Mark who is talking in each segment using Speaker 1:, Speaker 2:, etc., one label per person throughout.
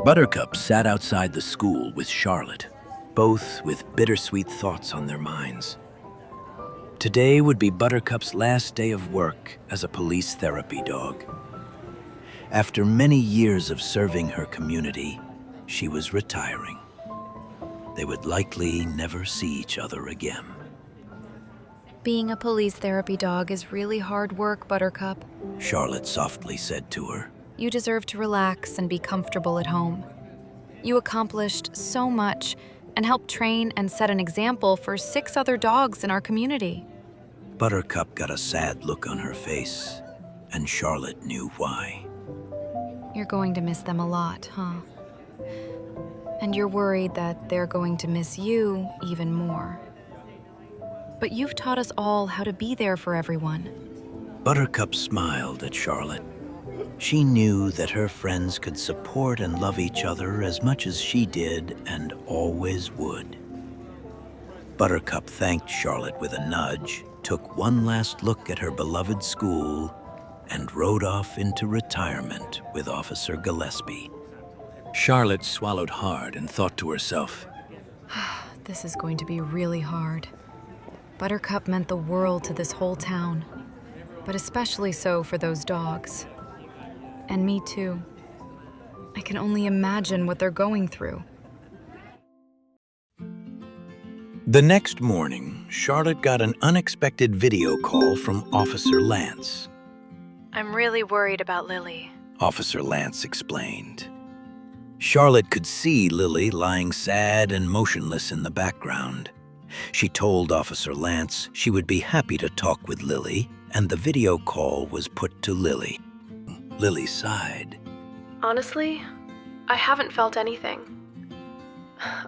Speaker 1: Buttercup sat outside the school with Charlotte, both with bittersweet thoughts on their minds. Today would be Buttercup's last day of work as a police therapy dog. After many years of serving her community, she was retiring. They would likely never see each other again.
Speaker 2: Being a police therapy dog is really hard work, Buttercup.
Speaker 1: Charlotte softly said to her.
Speaker 2: You deserve to relax and be comfortable at home. You accomplished so much and helped train and set an example for 6 other dogs in our community.
Speaker 1: Buttercup got a sad look on her face, and Charlotte knew why.
Speaker 2: You're going to miss them a lot, huh? And you're worried that they're going to miss you even more. But you've taught us all how to be there for everyone.
Speaker 1: Buttercup smiled at Charlotte. She knew that her friends could support and love each other as much as she did and always would. Buttercup thanked Charlotte with a nudge, took one last look at her beloved school, and rode off into retirement with Officer Gillespie. Charlotte swallowed hard and thought to herself,
Speaker 2: This is going to be really hard. Buttercup meant the world to this whole town, but especially so for those dogs. And me too. I can only imagine what they're going through.
Speaker 1: The next morning, Charlotte got an unexpected video call from Officer Lance.
Speaker 2: I'm really worried about Lily.
Speaker 1: Officer Lance explained. Charlotte could see Lily lying sad and motionless in the background. She told Officer Lance she would be happy to talk with Lily, and the video call was put to Lily. Lily sighed.
Speaker 3: Honestly, I haven't felt anything.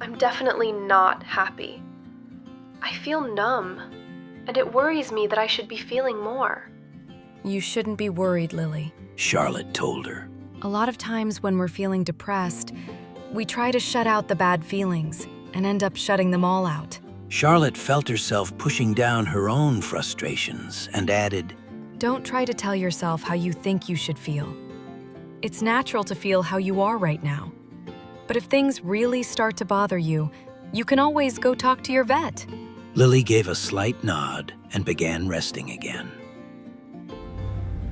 Speaker 3: I'm definitely not happy. I feel numb, and it worries me that I should be feeling more.
Speaker 2: You shouldn't be worried, Lily.
Speaker 1: Charlotte told her.
Speaker 2: A lot of times when we're feeling depressed, we try to shut out the bad feelings and end up shutting them all out.
Speaker 1: Charlotte felt herself pushing down her own frustrations and added,
Speaker 2: Don't try to tell yourself how you think you should feel. It's natural to feel how you are right now. But if things really start to bother you, you can always go talk to your vet.
Speaker 1: Lily gave a slight nod and began resting again.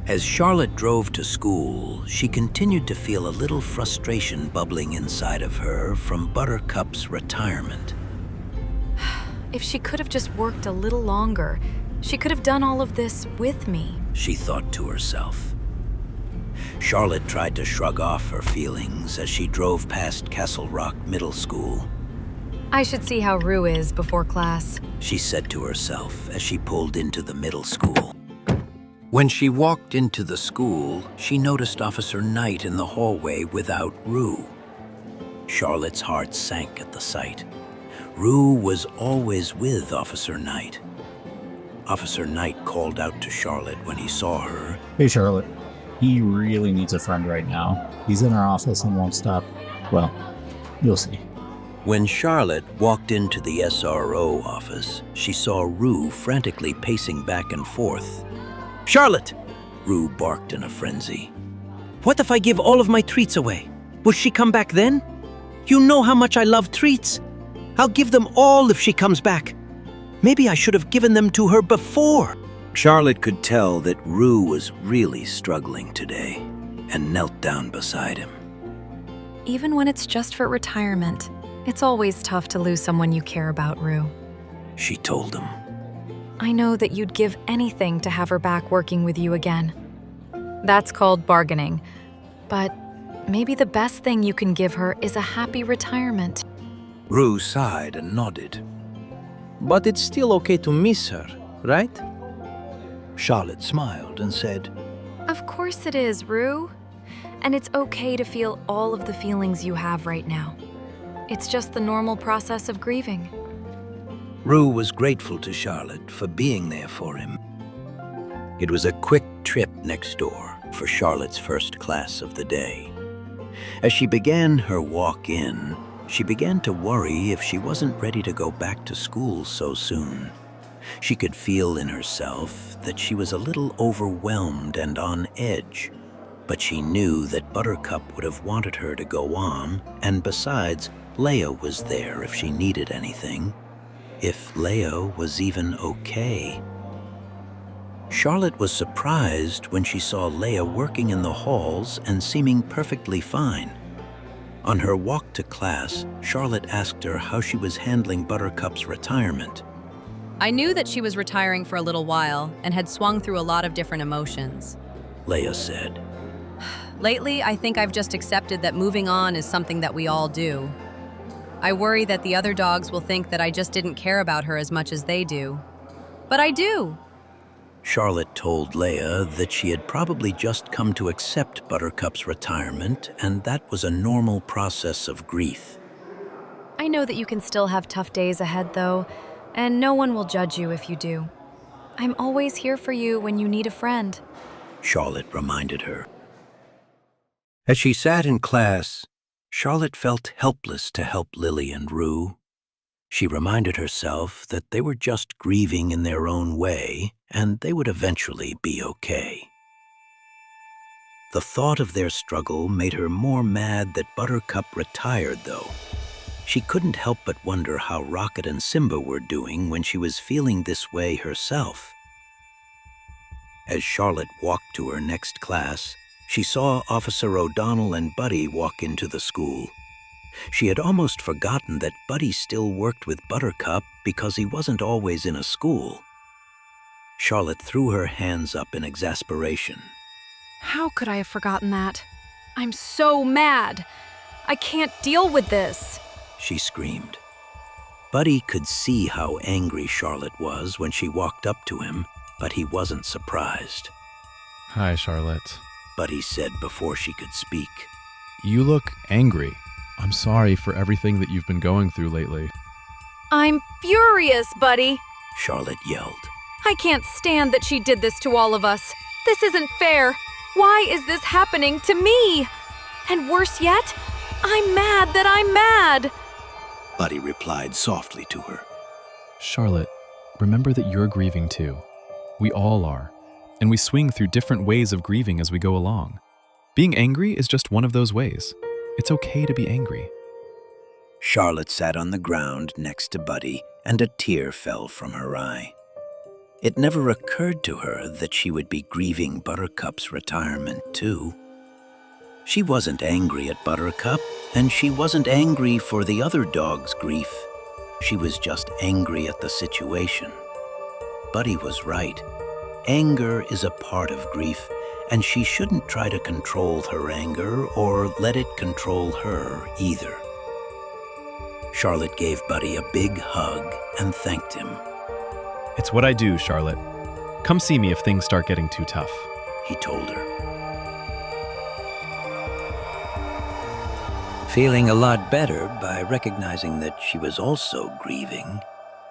Speaker 1: As Charlotte drove to school, she continued to feel a little frustration bubbling inside of her from Buttercup's retirement.
Speaker 2: If she could have just worked a little longer, she could have done all of this with me,
Speaker 1: she thought to herself. Charlotte tried to shrug off her feelings as she drove past Castle Rock Middle School.
Speaker 2: I should see how Rue is before class,
Speaker 1: she said to herself as she pulled into the middle school. When she walked into the school, she noticed Officer Knight in the hallway without Rue. Charlotte's heart sank at the sight. Rue was always with Officer Knight. Officer Knight called out to Charlotte when he saw her.
Speaker 4: Hey, Charlotte. He really needs a friend right now. He's in our office and won't stop. Well, you'll see.
Speaker 1: When Charlotte walked into the SRO office, she saw Rue frantically pacing back and forth. Charlotte! Rue barked in a frenzy. What if I give all of my treats away? Will she come back then? You know how much I love treats. I'll give them all if she comes back. Maybe I should have given them to her before. Charlotte could tell that Rue was really struggling today and knelt down beside him.
Speaker 2: Even when it's just for retirement, it's always tough to lose someone you care about, Rue.
Speaker 1: She told him.
Speaker 2: I know that you'd give anything to have her back working with you again. That's called bargaining. But maybe the best thing you can give her is a happy retirement.
Speaker 1: Rue sighed and nodded. But it's still okay to miss her, right? Charlotte smiled and said,
Speaker 2: Of course it is, Rue. And it's okay to feel all of the feelings you have right now. It's just the normal process of grieving.
Speaker 1: Rue was grateful to Charlotte for being there for him. It was a quick trip next door for Charlotte's first class of the day. As she began her walk in, she began to worry if she wasn't ready to go back to school so soon. She could feel in herself that she was a little overwhelmed and on edge. But she knew that Buttercup would have wanted her to go on, and besides, Leia was there if she needed anything. If Leia was even okay. Charlotte was surprised when she saw Leia working in the halls and seeming perfectly fine. On her walk to class, Charlotte asked her how she was handling Buttercup's retirement.
Speaker 5: I knew that she was retiring for a little while and had swung through a lot of different emotions.
Speaker 1: Leia said.
Speaker 5: Lately, I think I've just accepted that moving on is something that we all do. I worry that the other dogs will think that I just didn't care about her as much as they do. But I do.
Speaker 1: Charlotte told Leia that she had probably just come to accept Buttercup's retirement, and that was a normal process of grief.
Speaker 2: I know that you can still have tough days ahead, though, and no one will judge you if you do. I'm always here for you when you need a friend,
Speaker 1: Charlotte reminded her. As she sat in class, Charlotte felt helpless to help Lily and Rue. She reminded herself that they were just grieving in their own way, and they would eventually be okay. The thought of their struggle made her more mad that Buttercup retired, though. She couldn't help but wonder how Rocket and Simba were doing when she was feeling this way herself. As Charlotte walked to her next class, she saw Officer O'Donnell and Buddy walk into the school. She had almost forgotten that Buddy still worked with Buttercup because he wasn't always in a school. Charlotte threw her hands up in exasperation.
Speaker 2: How could I have forgotten that? I'm so mad. I can't deal with this,
Speaker 1: she screamed. Buddy could see how angry Charlotte was when she walked up to him, but he wasn't surprised.
Speaker 6: Hi, Charlotte.
Speaker 1: Buddy said before she could speak.
Speaker 6: You look angry. I'm sorry for everything that you've been going through lately.
Speaker 2: I'm furious, Buddy.
Speaker 1: Charlotte yelled.
Speaker 2: I can't stand that she did this to all of us. This isn't fair. Why is this happening to me? And worse yet, I'm mad that I'm mad,
Speaker 1: Buddy replied softly to her.
Speaker 6: Charlotte, remember that you're grieving too. We all are. And we swing through different ways of grieving as we go along. Being angry is just one of those ways. It's okay to be angry.
Speaker 1: Charlotte sat on the ground next to Buddy, and a tear fell from her eye. It never occurred to her that she would be grieving Buttercup's retirement too. She wasn't angry at Buttercup, and she wasn't angry for the other dog's grief. She was just angry at the situation. Buddy was right. Anger is a part of grief, and she shouldn't try to control her anger or let it control her either. Charlotte gave Buddy a big hug and thanked him.
Speaker 6: It's what I do, Charlotte. Come see me if things start getting too tough,
Speaker 1: he told her. Feeling a lot better by recognizing that she was also grieving,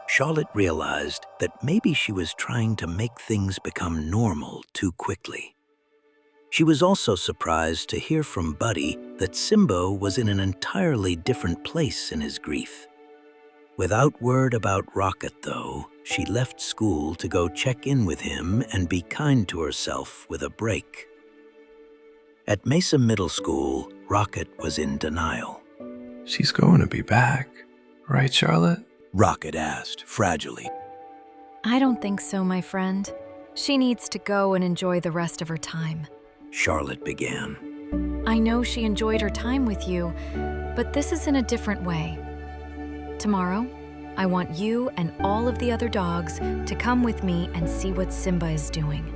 Speaker 1: Charlotte realized that maybe she was trying to make things become normal too quickly. She was also surprised to hear from Buddy that Simba was in an entirely different place in his grief. Without word about Rocket, though, she left school to go check in with him and be kind to herself with a break. At Mesa Middle School, Rocket was in denial.
Speaker 7: She's going to be back, right, Charlotte?
Speaker 1: Rocket asked, fragilely.
Speaker 2: I don't think so, my friend. She needs to go and enjoy the rest of her time.
Speaker 1: Charlotte began.
Speaker 2: I know she enjoyed her time with you, but this is in a different way. Tomorrow, I want you and all of the other dogs to come with me and see what Simba is doing.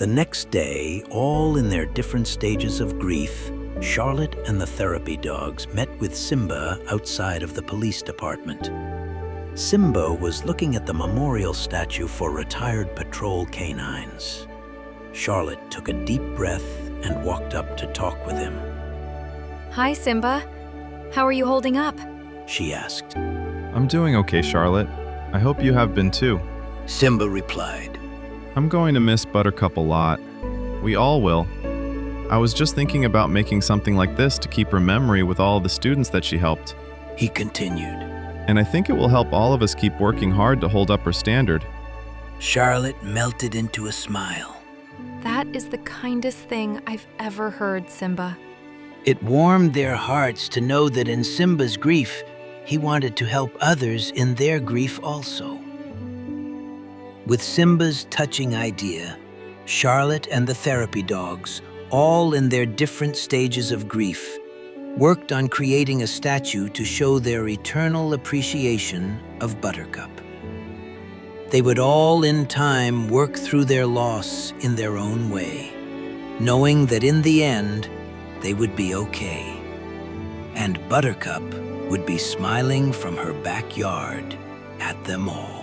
Speaker 1: The next day, all in their different stages of grief, Charlotte and the therapy dogs met with Simba outside of the police department. Simba was looking at the memorial statue for retired patrol canines. Charlotte took a deep breath and walked up to talk with him.
Speaker 2: Hi, Simba. How are you holding up?
Speaker 1: She asked.
Speaker 6: I'm doing okay, Charlotte. I hope you have been too.
Speaker 1: Simba replied.
Speaker 6: I'm going to miss Buttercup a lot. We all will. I was just thinking about making something like this to keep her memory with all the students that she helped.
Speaker 1: He continued.
Speaker 6: And I think it will help all of us keep working hard to hold up her standard.
Speaker 1: Charlotte melted into a smile.
Speaker 2: That is the kindest thing I've ever heard, Simba.
Speaker 1: It warmed their hearts to know that in Simba's grief, he wanted to help others in their grief also. With Simba's touching idea, Charlotte and the therapy dogs, all in their different stages of grief, worked on creating a statue to show their eternal appreciation of Buttercup. They would all in time work through their loss in their own way, knowing that in the end, they would be okay. And Buttercup would be smiling from her backyard at them all.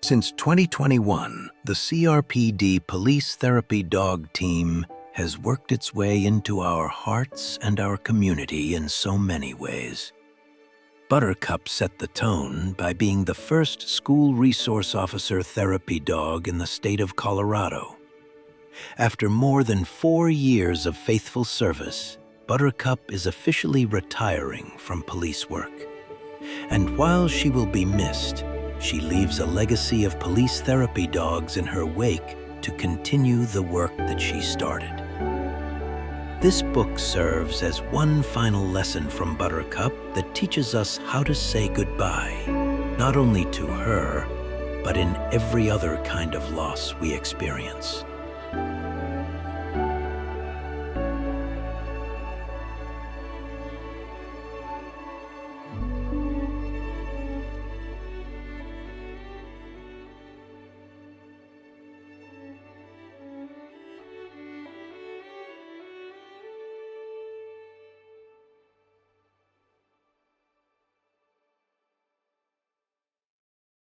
Speaker 1: Since 2021, the CRPD Police Therapy Dog Team has worked its way into our hearts and our community in so many ways. Buttercup set the tone by being the first school resource officer therapy dog in the state of Colorado. After more than 4 years of faithful service, Buttercup is officially retiring from police work. And while she will be missed, she leaves a legacy of police therapy dogs in her wake to continue the work that she started. This book serves as one final lesson from Buttercup that teaches us how to say goodbye, not only to her, but in every other kind of loss we experience.